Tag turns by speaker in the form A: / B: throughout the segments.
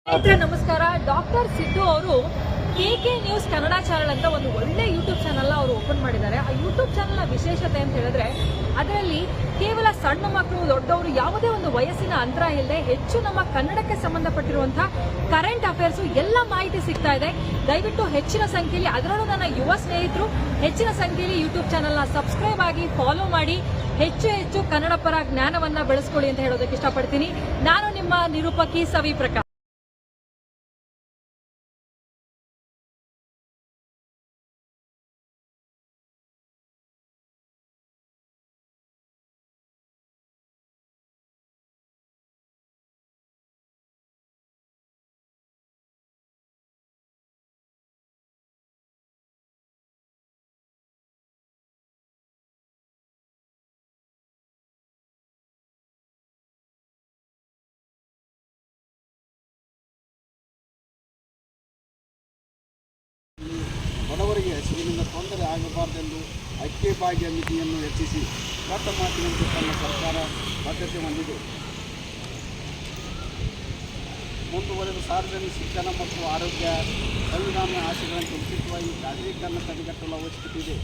A: ಸ್ನೇಹಿತರೆ ನಮಸ್ಕಾರ. ಡಾಕ್ಟರ್ ಸಿದ್ದು ಅವರು ಕೆಕೆ ನ್ಯೂಸ್ ಕನ್ನಡ ಚಾನಲ್ ಅಂತ ಒಂದು ಒಳ್ಳೆ ಯೂಟ್ಯೂಬ್ ಚಾನಲ್ ಅವರು ಓಪನ್ ಮಾಡಿದ್ದಾರೆ. ಆ ಯೂಟ್ಯೂಬ್ ಚಾನಲ್ನ ವಿಶೇಷತೆ ಅಂತ ಹೇಳಿದ್ರೆ ಅದರಲ್ಲಿ ಕೇವಲ ಸಣ್ಣ ಮಕ್ಕಳು ದೊಡ್ಡವರು ಯಾವುದೇ ಒಂದು ವಯಸ್ಸಿನ ಅಂತರ ಇಲ್ಲದೆ ಹೆಚ್ಚು ನಮ್ಮ ಕನ್ನಡಕ್ಕೆ ಸಂಬಂಧಪಟ್ಟಿರುವಂತಹ ಕರೆಂಟ್ ಅಫೇರ್ಸ್ ಎಲ್ಲ ಮಾಹಿತಿ ಸಿಗ್ತಾ ಇದೆ. ದಯವಿಟ್ಟು ಹೆಚ್ಚಿನ ಸಂಖ್ಯೆಯಲ್ಲಿ, ಅದರಲ್ಲೂ ನನ್ನ ಯುವ ಸ್ನೇಹಿತರು ಹೆಚ್ಚಿನ ಸಂಖ್ಯೆಯಲ್ಲಿ ಯೂಟ್ಯೂಬ್ ಚಾನಲ್ನ ಸಬ್ಸ್ಕ್ರೈಬ್ ಆಗಿ ಫಾಲೋ ಮಾಡಿ ಹೆಚ್ಚು ಕನ್ನಡ ಪರ ಜ್ಞಾನವನ್ನ ಬೆಳೆಸ್ಕೊಳ್ಳಿ ಅಂತ ಹೇಳೋದಕ್ಕೆ ಇಷ್ಟಪಡ್ತೀನಿ. ನಾನು ನಿಮ್ಮ ನಿರೂಪಕಿ ಸವಿ ಪ್ರಕಾಶ್.
B: ಬಡವರಿಗೆ ಹಸಿವಿನಿಂದ ತೊಂದರೆ ಆಗಬಾರದೆಂದು ಅಕ್ಕಿ ಭಾಗ್ಯ ಮಿತಿಯನ್ನು ಹೆಚ್ಚಿಸಿ ದೊಡ್ಡ ಮಾತಿನಂತೆ ತನ್ನ ಸರ್ಕಾರ ಬದ್ಧತೆ ಹೊಂದಿದೆ. ಮುಂದುವರೆದ ಸಾರ್ವಜನಿಕ ಶಿಕ್ಷಣ ಮತ್ತು ಆರೋಗ್ಯ ಸಂವಿಧಾನ ಆಶೆಗಳನ್ನು ಉಚಿತವಾಗಿ ಖಾಸಗೀಕರಣ ತಡೆಗಟ್ಟಲು ಅವಶ್ಯಕತೆ ಇದೆ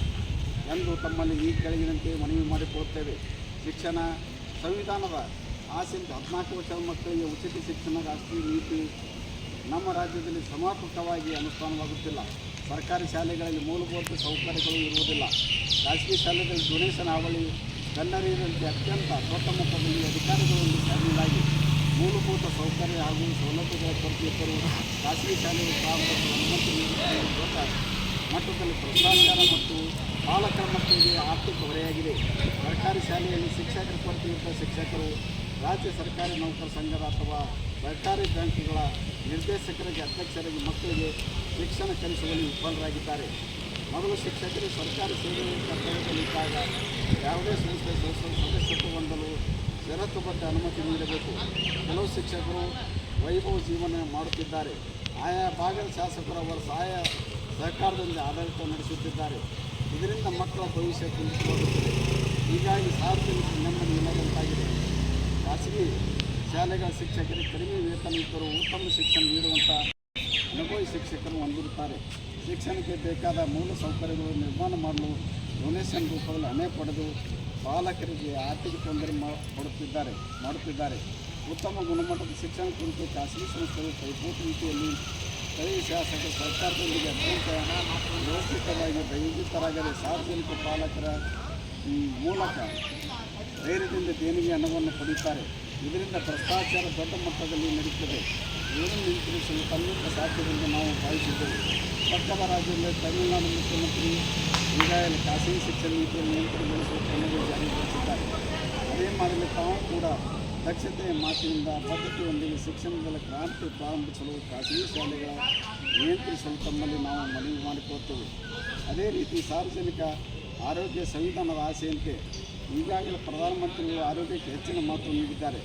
B: ಎಂದು ತಮ್ಮಲ್ಲಿ ಈ ಕೆಳಗಿನಂತೆ ಮನವಿ ಮಾಡಿಕೊಳ್ಳುತ್ತೇವೆ. ಶಿಕ್ಷಣ ಸಂವಿಧಾನದ ಆಸೆಯಿಂದ 14 ವರ್ಷದ ಮಕ್ಕಳಿಗೆ ಉಚಿತ ಶಿಕ್ಷಣ ರಾಷ್ಟ್ರೀಯ ನೀತಿ ನಮ್ಮ ರಾಜ್ಯದಲ್ಲಿ ಸಮರ್ಪಕವಾಗಿ ಅನುಷ್ಠಾನವಾಗುತ್ತಿಲ್ಲ. ಸರ್ಕಾರಿ ಶಾಲೆಗಳಲ್ಲಿ ಮೂಲಭೂತ ಸೌಕರ್ಯಗಳು ಇರುವುದಿಲ್ಲ. ಖಾಸಗಿ ಶಾಲೆಗಳಲ್ಲಿ ಡೊನೇಷನ್ ಹಾವಳಿ ಕನ್ನಡಿಗರಂತೆ ಅತ್ಯಂತ ದೊಡ್ಡ ಮಟ್ಟದಲ್ಲಿ ಅಧಿಕಾರಿಗಳನ್ನು ಶಾಮೀಲಾಗಿ ಮೂಲಭೂತ ಸೌಕರ್ಯ ಹಾಗೂ ಸೌಲಭ್ಯಗಳ ಕೊರತೆ ಇದ್ದರೂ ಖಾಸಗಿ ಶಾಲೆಗಳು ಪ್ರಾರಂಭಕ್ಕೆ ಅನುಮತಿ ನೀಡುತ್ತಿರುವ ದೊಡ್ಡ ಮಟ್ಟದಲ್ಲಿ ಭ್ರಷ್ಟಾಚಾರ ಮತ್ತು ಪಾಲಕರ ಮಕ್ಕಳಿಗೆ ಆರ್ಥಿಕ ಹೊರೆಯಾಗಿದೆ. ಸರ್ಕಾರಿ ಶಾಲೆಯಲ್ಲಿ ಶಿಕ್ಷಕರ ಕೊರತೆ ಇದ್ದ ಶಿಕ್ಷಕರು ರಾಜ್ಯ ಸರ್ಕಾರಿ ನೌಕರ ಸಂಘದ ಅಥವಾ ಸರ್ಕಾರಿ ಬ್ಯಾಂಕ್ಗಳ ನಿರ್ದೇಶಕರಿಗೆ ಅಧ್ಯಕ್ಷರಾಗಿ ಮಕ್ಕಳಿಗೆ ಶಿಕ್ಷಣ ಕಲಿಸುವಲ್ಲಿ ವಿಫಲರಾಗಿದ್ದಾರೆ. ಮೊದಲು ಶಿಕ್ಷಕರು ಸರ್ಕಾರಿ ಸೇವೆ ಕರ್ತವ್ಯದಲ್ಲಿದ್ದಾಗ ಯಾವುದೇ ಸಂಸ್ಥೆ ಸದಸ್ಯತ್ವ ಹೊಂದಲು ಷರತ್ತುಬದ್ಧ ಅನುಮತಿ ನೀಡಬೇಕು. ಕೆಲವು ಶಿಕ್ಷಕರು ವೈಭವ ಜೀವನ ಮಾಡುತ್ತಿದ್ದಾರೆ. ಆಯಾ ಭಾಗದ ಶಾಸಕರು ಅವರ ಸಹಕಾರದಿಂದ ಆಡಳಿತ ನಡೆಸುತ್ತಿದ್ದಾರೆ. ಇದರಿಂದ ಮಕ್ಕಳ ಭವಿಷ್ಯ ಕುಂಠಿತವಾಗುತ್ತದೆ. ಹೀಗಾಗಿ ಸಾರ್ವಜನಿಕ ನೆಮ್ಮದಿ ಇಲ್ಲದಂತಾಗಿದೆ. ಖಾಸಗಿ ಶಾಲೆಗಳ ಶಿಕ್ಷಕರಿಗೆ ಕಡಿಮೆ ವೇತನ ಇದ್ದರೂ ಉತ್ತಮ ಶಿಕ್ಷಣ ನೀಡುವಂಥ ಅನುಭವಿ ಶಿಕ್ಷಕರು ಹೊಂದಿರುತ್ತಾರೆ. ಶಿಕ್ಷಣಕ್ಕೆ ಬೇಕಾದ ಮೂಲ ಸೌಕರ್ಯಗಳು ನಿರ್ಮಾಣ ಮಾಡಲು ಡೊನೇಷನ್ ರೂಪದಲ್ಲಿ ಹಣ ಪಡೆದು ಪಾಲಕರಿಗೆ ಆರ್ಥಿಕ ತೊಂದರೆ ಮಾಡುತ್ತಿದ್ದಾರೆ. ಉತ್ತಮ ಗುಣಮಟ್ಟದ ಶಿಕ್ಷಣ ಕುರಿತು ಖಾಸಗಿ ಸಂಸ್ಥೆಗಳು ಪೈಪೋಟಿ ರೀತಿಯಲ್ಲಿ ಸ್ಥಳೀಯ ಶಾಸಕರು ಸರ್ಕಾರದೊಂದಿಗೆ ಅತ್ಯಂತ ವ್ಯವಸ್ಥಿತವಾಗಿ ದೈವಿಕರಾಗದೆ ಸಾರ್ವಜನಿಕ ಪಾಲಕರ ಮೂಲಕ ಧೈರ್ಯದಿಂದ ದೇಣಿಗೆ ಹಣವನ್ನು ಪಡೆಯುತ್ತಾರೆ. ಇದರಿಂದ ಭ್ರಷ್ಟಾಚಾರ ದೊಡ್ಡ ಮಟ್ಟದಲ್ಲಿ ನಡೆಯುತ್ತದೆ. ಇದನ್ನು ನಿಯಂತ್ರಿಸಲು ತಮ್ಮಿಂದ ಸಾಧ್ಯವೆಂದು ನಾವು ಭಾವಿಸಿದ್ದೇವೆ. ಪಕ್ಕದ ರಾಜ್ಯದಲ್ಲಿ ತಮಿಳುನಾಡು ಮುಖ್ಯಮಂತ್ರಿ ಈಗಾಗಲೇ ಖಾಸಗಿ ಶಿಕ್ಷಣ ನೀತಿಯನ್ನು ನಿಯಂತ್ರಣಗೊಳಿಸುವ ಕ್ರಮಗಳು ಜಾರಿಗೊಳಿಸಿದ್ದಾರೆ. ಅದೇ ಮಾಡಲು ತಾವು ಕೂಡ ದಕ್ಷತೆಯ ಮಾತಿನಿಂದ ಬದ್ಧತೆ ಹೊಂದಿದ ಶಿಕ್ಷಣದಲ್ಲಿ ಕ್ರಾಂತಿ ಪ್ರಾರಂಭಿಸಲು ಖಾಸಗಿ ಶಾಲೆಗಳ ನಿಯಂತ್ರಿಸಲು ತಮ್ಮಲ್ಲಿ ನಾವು ಮನವಿ ಮಾಡಿಕೊಳ್ಳುತ್ತೇವೆ. ಅದೇ ರೀತಿ ಸಾರ್ವಜನಿಕ ಆರೋಗ್ಯ ಸಂವಿಧಾನದ ಆಸೆಯಂತೆ ಈಗಾಗಲೇ ಪ್ರಧಾನಮಂತ್ರಿಗಳು ಆರೋಗ್ಯಕ್ಕೆ ಹೆಚ್ಚಿನ ಮಹತ್ವ ನೀಡಿದ್ದಾರೆ.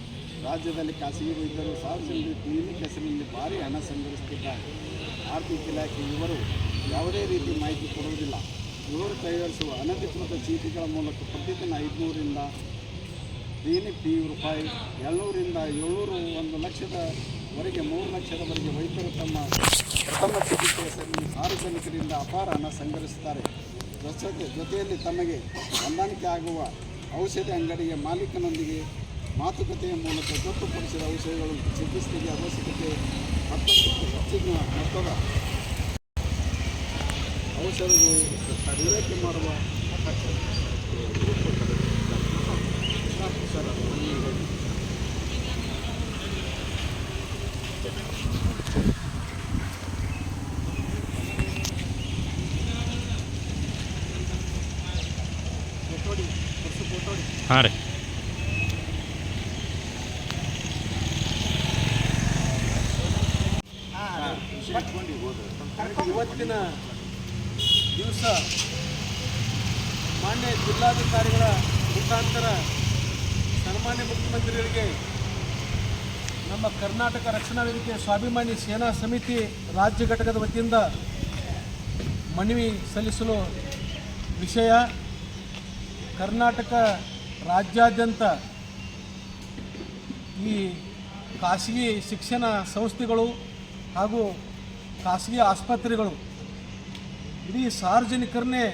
B: ರಾಜ್ಯದಲ್ಲಿ ಖಾಸಗಿ ವೈದ್ಯರು ಸಾರ್ವಜನಿಕ ಕ್ಲಿನಿಕ್ ಹೆಸರಿನಲ್ಲಿ ಭಾರಿ ಹಣ ಸಂಗ್ರಹಿಸುತ್ತಿದ್ದಾರೆ. ಆರ್ಥಿಕ ಇಲಾಖೆ ಇವರು ಯಾವುದೇ ರೀತಿ ಮಾಹಿತಿ ಕೊಡುವುದಿಲ್ಲ. ಇವರು ತಯಾರಿಸುವ ಅನಧಿಕೃತ ಚೀಟಿಗಳ ಮೂಲಕ ಪ್ರತಿದಿನ 500ರಿಂದ ಕ್ಲಿನಿಕ್ ಫೀ ರೂಪಾಯಿ 700ರಿಂದ 700, 1 ಲಕ್ಷದವರೆಗೆ 3 ಲಕ್ಷದವರೆಗೆ ವೈದ್ಯರು ತಮ್ಮ ಪ್ರಥಮ ಚಿಕಿತ್ಸೆ ಹೆಸರಿನಲ್ಲಿ ಸಾರ್ವಜನಿಕರಿಂದ ಅಪಾರ ಹಣ ಸಂಗ್ರಹಿಸುತ್ತಾರೆ. ಜೊತೆಯಲ್ಲಿ ತಮಗೆ ಹೊಂದಾಣಿಕೆ ಆಗುವ ಔಷಧಿ ಅಂಗಡಿಯ ಮಾಲೀಕನೊಂದಿಗೆ ಮಾತುಕತೆಯ ಮೂಲಕ ಗೊತ್ತುಪಡಿಸಿದ ಔಷಧಿಗಳು ಚಿಕಿತ್ಸೆಗೆ ಅವಶ್ಯಕತೆ ಹೆಚ್ಚಿನ ಮೊತ್ತದ ಔಷಧಗಳು ಪೂರೈಕೆ ಮಾಡುವ
C: ಹಾಂ ರೀ.
B: ಇವತ್ತಿನ ದಿವಸ ಮಾನ್ಯ ಜಿಲ್ಲಾಧಿಕಾರಿಗಳ ಮುಖಾಂತರ ಸನ್ಮಾನ್ಯ ಮುಖ್ಯಮಂತ್ರಿಗಳಿಗೆ ನಮ್ಮ ಕರ್ನಾಟಕ ರಕ್ಷಣಾ ವೇದಿಕೆ ಸ್ವಾಭಿಮಾನಿ ಸೇನಾ ಸಮಿತಿ ರಾಜ್ಯ ಘಟಕದ ವತಿಯಿಂದ ಮನವಿ ಸಲ್ಲಿಸಲು ವಿಷಯ ಕರ್ನಾಟಕ ರಾಜ್ಯಾದ್ಯಂತ ಈ
C: ಖಾಸಗಿ ಶಿಕ್ಷಣ ಸಂಸ್ಥೆಗಳು ಹಾಗೂ ಖಾಸಗಿ ಆಸ್ಪತ್ರೆಗಳು ಇಡೀ ಸಾರ್ವಜನಿಕರನ್ನೇ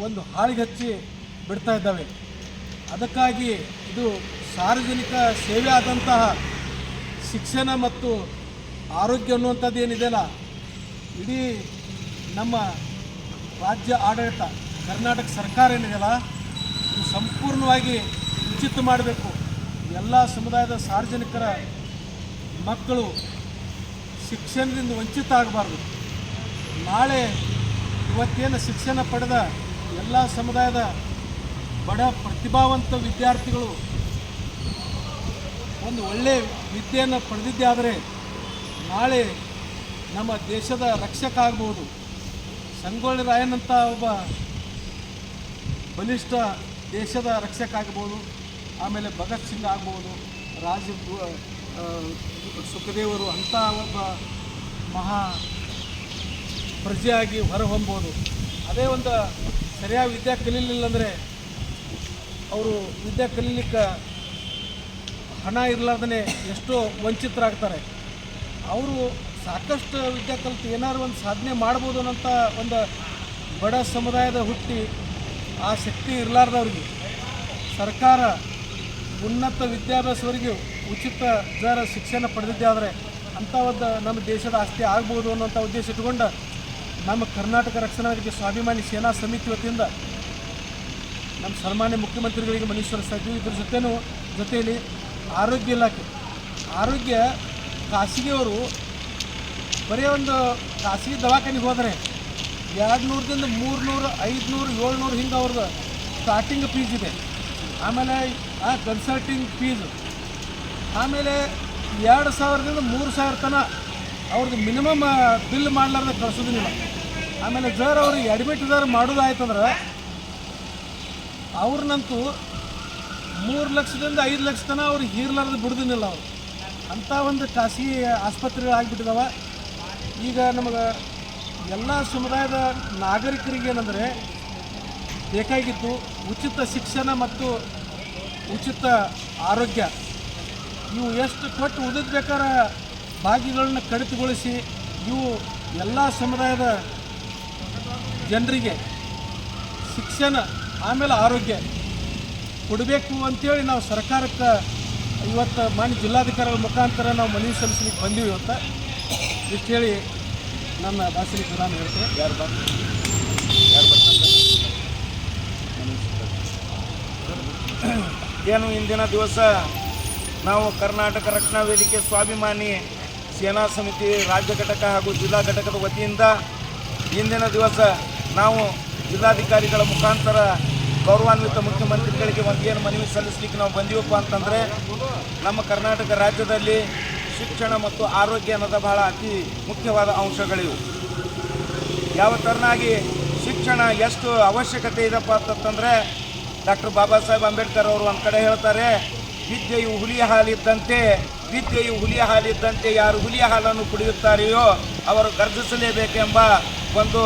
C: ಒಂದು ಹಾಳಿಗೆ ಹಚ್ಚಿ ಬಿಡ್ತಾ ಇದ್ದಾವೆ. ಅದಕ್ಕಾಗಿ ಇದು ಸಾರ್ವಜನಿಕ ಸೇವೆ ಆದಂತಹ ಶಿಕ್ಷಣ ಮತ್ತು ಆರೋಗ್ಯ ಅನ್ನುವಂಥದ್ದು ಏನಿದೆಯಲ್ಲ, ಇಡೀ ನಮ್ಮ ರಾಜ್ಯ ಆಡಳಿತ ಕರ್ನಾಟಕ ಸರ್ಕಾರ ಏನಿದೆಯಲ್ಲ, ಇದು ಸಂಪೂರ್ಣವಾಗಿ ಉಚಿತ ಮಾಡಬೇಕು. ಎಲ್ಲ ಸಮುದಾಯದ ಸಾರ್ವಜನಿಕರ ಮಕ್ಕಳು ಶಿಕ್ಷಣದಿಂದ ವಂಚಿತ ಆಗಬಾರ್ದು. ನಾಳೆ ಇವತ್ತೇನು ಶಿಕ್ಷಣ ಪಡೆದ ಎಲ್ಲ ಸಮುದಾಯದ ಬಡ ಪ್ರತಿಭಾವಂತ ವಿದ್ಯಾರ್ಥಿಗಳು ಒಂದು ಒಳ್ಳೆಯ ವಿದ್ಯೆಯನ್ನು ಪಡೆದಿದ್ದೇ ಆದರೆ ನಾಳೆ ನಮ್ಮ ದೇಶದ ರಕ್ಷಕ ಆಗ್ಬೋದು. ಸಂಗೊಳ್ಳಿ ರಾಯಣ್ಣಂಥ ಒಬ್ಬ ಬಲಿಷ್ಠ ದೇಶದ ರಕ್ಷಕ ಆಗ್ಬೋದು. ಆಮೇಲೆ ಭಗತ್ ಸಿಂಗ್ ಆಗ್ಬೋದು, ಸುಖದೇವರು ಅಂಥ ಒಬ್ಬ ಮಹಾ ಪ್ರಜೆಯಾಗಿ ಹೊರಹೊಮ್ಬೋದು. ಅದೇ ಒಂದು ಸರಿಯಾಗಿ ವಿದ್ಯೆ ಕಲೀಲಿಲ್ಲ ಅಂದರೆ ಅವರು ವಿದ್ಯೆ ಕಲೀಲಿಕ್ಕೆ ಹಣ ಇರಲಾರ್ದೇ ಎಷ್ಟೋ ವಂಚಿತರಾಗ್ತಾರೆ. ಅವರು ಸಾಕಷ್ಟು ವಿದ್ಯೆ ಕಲಿತು ಏನಾದ್ರು ಒಂದು ಸಾಧನೆ ಮಾಡ್ಬೋದು ಅನ್ನೋಂಥ ಒಂದು ಬಡ ಸಮುದಾಯದ ಹುಟ್ಟಿ ಆ ಶಕ್ತಿ ಇರಲಾರ್ದವ್ರಿಗೆ ಸರ್ಕಾರ ಉನ್ನತ ವಿದ್ಯಾಭ್ಯಾಸವರೆಗೆ ಉಚಿತ ದರ ಶಿಕ್ಷಣ ಪಡೆದಿದ್ದೇ ಆದರೆ ಅಂಥ ಒಂದು ನಮ್ಮ ದೇಶದ ಆಸ್ತಿ ಆಗ್ಬೋದು ಅನ್ನೋಂಥ ಉದ್ದೇಶ ಇಟ್ಕೊಂಡು ನಮ್ಮ ಕರ್ನಾಟಕ ರಕ್ಷಣಾ ವೇದಿಕೆ ಸ್ವಾಭಿಮಾನಿ ಸೇನಾ ಸಮಿತಿ ವತಿಯಿಂದ ನಮ್ಮ ಸನ್ಮಾನ್ಯ ಮುಖ್ಯಮಂತ್ರಿಗಳಿಗೆ ಮನವಿ ಸಲ್ಲಿಸ್ತಾ ಇದ್ದೀವಿ. ಇದ್ರ ಜೊತೆಯಲ್ಲಿ ಆರೋಗ್ಯ ಇಲಾಖೆ ಖಾಸಗಿಯವರು ಬರೀ ಒಂದು ಖಾಸಗಿ ದವಾಖಾನೆಗೆ ಹೋದರೆ 200ದಿಂದ 300, 500, 700 ಹಿಂಗೆ ಅವ್ರದ್ದು ಸ್ಟಾರ್ಟಿಂಗ್ ಫೀಸ್ ಇದೆ. ಆಮೇಲೆ ಕನ್ಸಲ್ಟಿಂಗ್ ಫೀಸು, ಆಮೇಲೆ 2,000ದಿಂದ 3,000 ತನಕ ಅವ್ರದ್ದು ಮಿನಿಮಮ್ ಬಿಲ್ ಮಾಡಲಾರ್ದೆ ಕಳಿಸೋದಿಲ್ಲ. ಆಮೇಲೆ ಜರ್ ಅವ್ರಿಗೆ ಅಡ್ಮಿಟ್ ಮಾಡೋದಾಯ್ತಂದ್ರೆ ಅವ್ರನ್ನಂತೂ 3 ಲಕ್ಷದಿಂದ 5 ಲಕ್ಷ ತನಕ ಅವ್ರಿಗೆ ಹೀರ್ಲಾರ್ದು ಬಿಡೋದಿಲ್ಲ. ಅವರು ಅಂಥ ಒಂದು ಖಾಸಗಿ ಆಸ್ಪತ್ರೆಗಳಾಗಿಬಿಟ್ಟಿದ್ದಾವೆ. ಈಗ ನಮಗೆ ಎಲ್ಲ ಸಮುದಾಯದ ನಾಗರಿಕರಿಗೆ ಏನಂದರೆ ಬೇಕಾಗಿದ್ದು ಉಚಿತ ಶಿಕ್ಷಣ ಮತ್ತು ಉಚಿತ ಆರೋಗ್ಯ. ಇವು ಎಷ್ಟು ಕೊಟ್ಟು ಉಳಿದ ಬೇಕಾದ್ರೆ ಭಾಗ್ಯಗಳನ್ನ ಕಡಿತಗೊಳಿಸಿ ಇವು ಎಲ್ಲ ಸಮುದಾಯದ ಜನರಿಗೆ ಶಿಕ್ಷಣ ಆಮೇಲೆ ಆರೋಗ್ಯ ಕೊಡಬೇಕು ಅಂಥೇಳಿ ನಾವು ಸರ್ಕಾರಕ್ಕೆ ಇವತ್ತು ಮಾನ್ಯ ಜಿಲ್ಲಾಧಿಕಾರಿಗಳ ಮುಖಾಂತರ ನಾವು ಮನವಿ ಸಲ್ಲಿಸಲಿಕ್ಕೆ ಬಂದೀವಿ. ಇವತ್ತು ಇಷ್ಟು ಹೇಳಿ ನನ್ನ ಭಾಷೆಗೆ ಪ್ರಧಾನ ಹೇಳ್ತೇನೆ.
D: ಏನು ಇಂದಿನ ದಿವಸ ನಾವು ಕರ್ನಾಟಕ ರಕ್ಷಣಾ ವೇದಿಕೆ ಸ್ವಾಭಿಮಾನಿ ಸೇನಾ ಸಮಿತಿ ರಾಜ್ಯ ಘಟಕ ಹಾಗೂ ಜಿಲ್ಲಾ ಘಟಕದ ವತಿಯಿಂದ ಇಂದಿನ ದಿವಸ ನಾವು ಜಿಲ್ಲಾಧಿಕಾರಿಗಳ ಮುಖಾಂತರ ಗೌರವಾನ್ವಿತ ಮುಖ್ಯಮಂತ್ರಿಗಳಿಗೆ ಏನು ಮನವಿ ಸಲ್ಲಿಸಲಿಕ್ಕೆ ನಾವು ಬಂದೀವಪ್ಪ ಅಂತಂದರೆ, ನಮ್ಮ ಕರ್ನಾಟಕ ರಾಜ್ಯದಲ್ಲಿ ಶಿಕ್ಷಣ ಮತ್ತು ಆರೋಗ್ಯ ಅನ್ನೋದು ಬಹಳ ಅತಿ ಮುಖ್ಯವಾದ ಅಂಶಗಳಿವು. ಯಾವ ಥರನಾಗಿ ಶಿಕ್ಷಣ ಎಷ್ಟು ಅವಶ್ಯಕತೆ ಇದೆಪ್ಪ ಅಂತಂದರೆ, ಡಾಕ್ಟರ್ ಬಾಬಾ ಸಾಹೇಬ್ ಅಂಬೇಡ್ಕರ್ ಅವರು ಒಂದು ಕಡೆ ಹೇಳ್ತಾರೆ, ವಿದ್ಯೆಯು ಹುಲಿಯ ಹಾಲಿದ್ದಂತೆ ಯಾರು ಹುಲಿಯ ಹಾಲನ್ನು ಕುಡಿಯುತ್ತಾರೆಯೋ ಅವರು ಗರ್ಜಿಸಲೇಬೇಕೆಂಬ ಒಂದು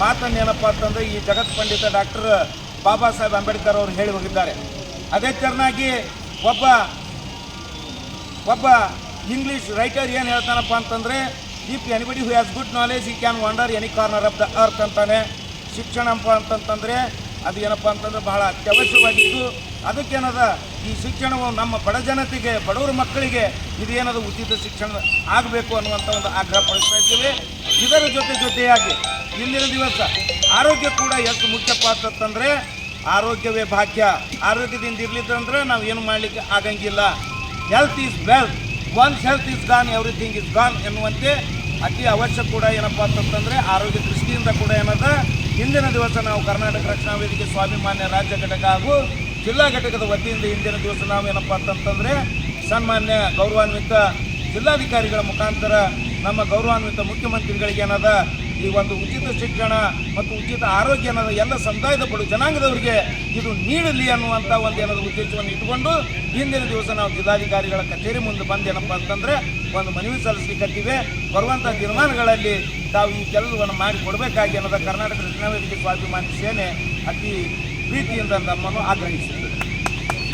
D: ಮಾತನ್ನು ಏನಪ್ಪ ಅಂತಂದರೆ ಈ ಜಗತ್ ಪಂಡಿತ ಡಾಕ್ಟರ್ ಬಾಬಾ ಸಾಹೇಬ್ ಅಂಬೇಡ್ಕರ್ ಅವರು ಹೇಳಿ ಹೋಗಿದ್ದಾರೆ. ಅದೇ ಥರನಾಗಿ ಒಬ್ಬ ಇಂಗ್ಲೀಷ್ ರೈಟರ್ ಏನು ಹೇಳ್ತಾನಪ್ಪ ಅಂತಂದರೆ, if anybody who has good knowledge ಈ can wander any corner of the earth ಅಂತಾನೆ. ಶಿಕ್ಷಣಪ್ಪ ಅಂತಂತಂದರೆ ಅದು ಏನಪ್ಪ ಅಂತಂದರೆ ಬಹಳ ಅತ್ಯವಶ್ಯವಾಗಿದ್ದು, ಅದಕ್ಕೇನದ ಈ ಶಿಕ್ಷಣವು ನಮ್ಮ ಬಡ ಜನತೆಗೆ, ಬಡವರ ಮಕ್ಕಳಿಗೆ ಇದೇನದು ಉಚಿತ ಶಿಕ್ಷಣ ಆಗಬೇಕು ಅನ್ನುವಂಥ ಒಂದು ಆಗ್ರಹ ಪಡಿಸ್ತಾ ಇದ್ದೀವಿ. ಇದರ ಜೊತೆಯಾಗಿ ಇಂದಿನ ದಿವಸ ಆರೋಗ್ಯ ಕೂಡ ಎಷ್ಟು ಮುಖ್ಯಪ್ಪ ಅಂತಂದರೆ, ಆರೋಗ್ಯವೇ ಭಾಗ್ಯ. ಆರೋಗ್ಯದಿಂದ ಇರಲಿದ್ದಂದ್ರೆ ನಾವು ಏನು ಮಾಡಲಿಕ್ಕೆ ಆಗಂಗಿಲ್ಲ. Health is wealth, once health is gone everything is gone ಎನ್ನುವಂತೆ ಅತಿ ಅವಶ್ಯಕ ಕೂಡ ಏನಪ್ಪ ಅಂತಂದರೆ ಆರೋಗ್ಯ ದೃಷ್ಟಿಯಿಂದ ಕೂಡ ಏನದ ಇಂದಿನ ದಿವಸ ನಾವು ಕರ್ನಾಟಕ ರಕ್ಷಣಾ ವೇದಿಕೆ ಸ್ವಾಭಿಮಾನ್ಯ ರಾಜ್ಯ ಘಟಕ ಹಾಗೂ ಜಿಲ್ಲಾ ಘಟಕದ ವತಿಯಿಂದ ಇಂದಿನ ದಿವಸ ನಾವು ಏನಪ್ಪ ಅಂತಂತಂದರೆ ಸನ್ಮಾನ್ಯ ಗೌರವಾನ್ವಿತ ಜಿಲ್ಲಾಧಿಕಾರಿಗಳ ಮುಖಾಂತರ ನಮ್ಮ ಗೌರವಾನ್ವಿತ ಮುಖ್ಯಮಂತ್ರಿಗಳಿಗೆ ಏನದ ಈ ಒಂದು ಉಚಿತ ಶಿಕ್ಷಣ ಮತ್ತು ಉಚಿತ ಆರೋಗ್ಯ ಅನ್ನೋದು ಎಲ್ಲ ಸಮುದಾಯದ ಬಡ ಜನಾಂಗದವರಿಗೆ ಇದು ನೀಡಲಿ ಅನ್ನುವಂಥ ಒಂದು ಏನದ ಉದ್ದೇಶವನ್ನು ಇಟ್ಟುಕೊಂಡು ಇಂದಿನ ದಿವಸ ನಾವು ಜಿಲ್ಲಾಧಿಕಾರಿಗಳ ಕಚೇರಿ ಮುಂದೆ ಬಂದು ಏನಪ್ಪ ಅಂತಂದರೆ ಒಂದು ಮನವಿ ಸಲ್ಲಿಸಲಿಕ್ಕೀವಿ. ಬರುವಂಥ ದಿನಮಾನಗಳಲ್ಲಿ ತಾವು ಈ ಕೆಲಸವನ್ನು ಮಾಡಿಕೊಡಬೇಕಾಗಿ ಅನ್ನೋದ ಕರ್ನಾಟಕ ರಕ್ಷಣಾ ವೇದಿಕೆ ಸ್ವಾಭಿಮಾನಿ ಸೇನೆ ಅತಿ ಪ್ರೀತಿಯಿಂದ ನಮ್ಮನ್ನು ಆಗ್ರಹಿಸುತ್ತದೆ.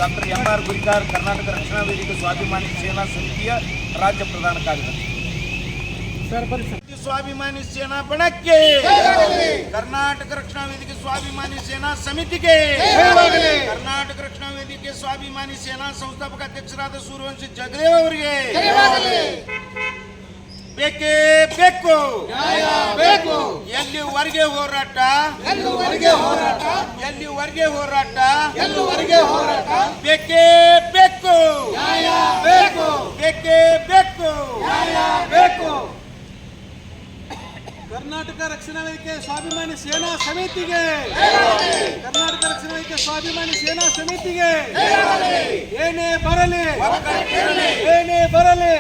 D: Doctor M R. ಗುರಿಕಾರ್, ಕರ್ನಾಟಕ ರಕ್ಷಣಾ ವೇದಿಕೆ ಸ್ವಾಭಿಮಾನಿ ಸೇನಾ ಸಮಿತಿಯ ರಾಜ್ಯ ಪ್ರಧಾನ ಕಾರ್ಯದರ್ಶಿ.
C: ಸರ್ ಬನ್ನಿ ಸರ್.
D: ಸ್ವಾಭಿಮಾನಿ ಸೇನಾ ಬಣಕ್ಕೆ, ಕರ್ನಾಟಕ ರಕ್ಷಣಾ ವೇದಿಕೆ ಸ್ವಾಭಿಮಾನಿ ಸೇನಾ ಸಮಿತಿಗೆ, ಕರ್ನಾಟಕ ರಕ್ಷಣಾ ವೇದಿಕೆ ಸ್ವಾಭಿಮಾನಿ ಸೇನಾ ಸಂಸ್ಥಾಪಕ ಅಧ್ಯಕ್ಷರಾದ ಸೂರ್ಯವಂಶಿ ಜಗದೇವ್ ಅವರಿಗೆ ಬೇಕೇ ಬೇಕು. ಎಲ್ಲಿವರೆಗೆ ಹೋರಾಟ, ಎಲ್ಲಿವರೆಗೆ ಹೋರಾಟ, ಬೇಕೇ ಬೇಕು, ಬೇಕೇ ಬೇಕು.
C: ಕರ್ನಾಟಕ ರಕ್ಷಣಾ ವೇದಿಕೆ ಸ್ವಾಭಿಮಾನಿ ಸೇನಾ ಸಮಿತಿಗೆ, ಕರ್ನಾಟಕ ರಕ್ಷಣಾ ವೇದಿಕೆ ಸ್ವಾಭಿಮಾನಿ ಸೇನಾ ಸಮಿತಿಗೆ ಏನೇ ಬರಲಿ, ಏನೇ ಬರಲಿ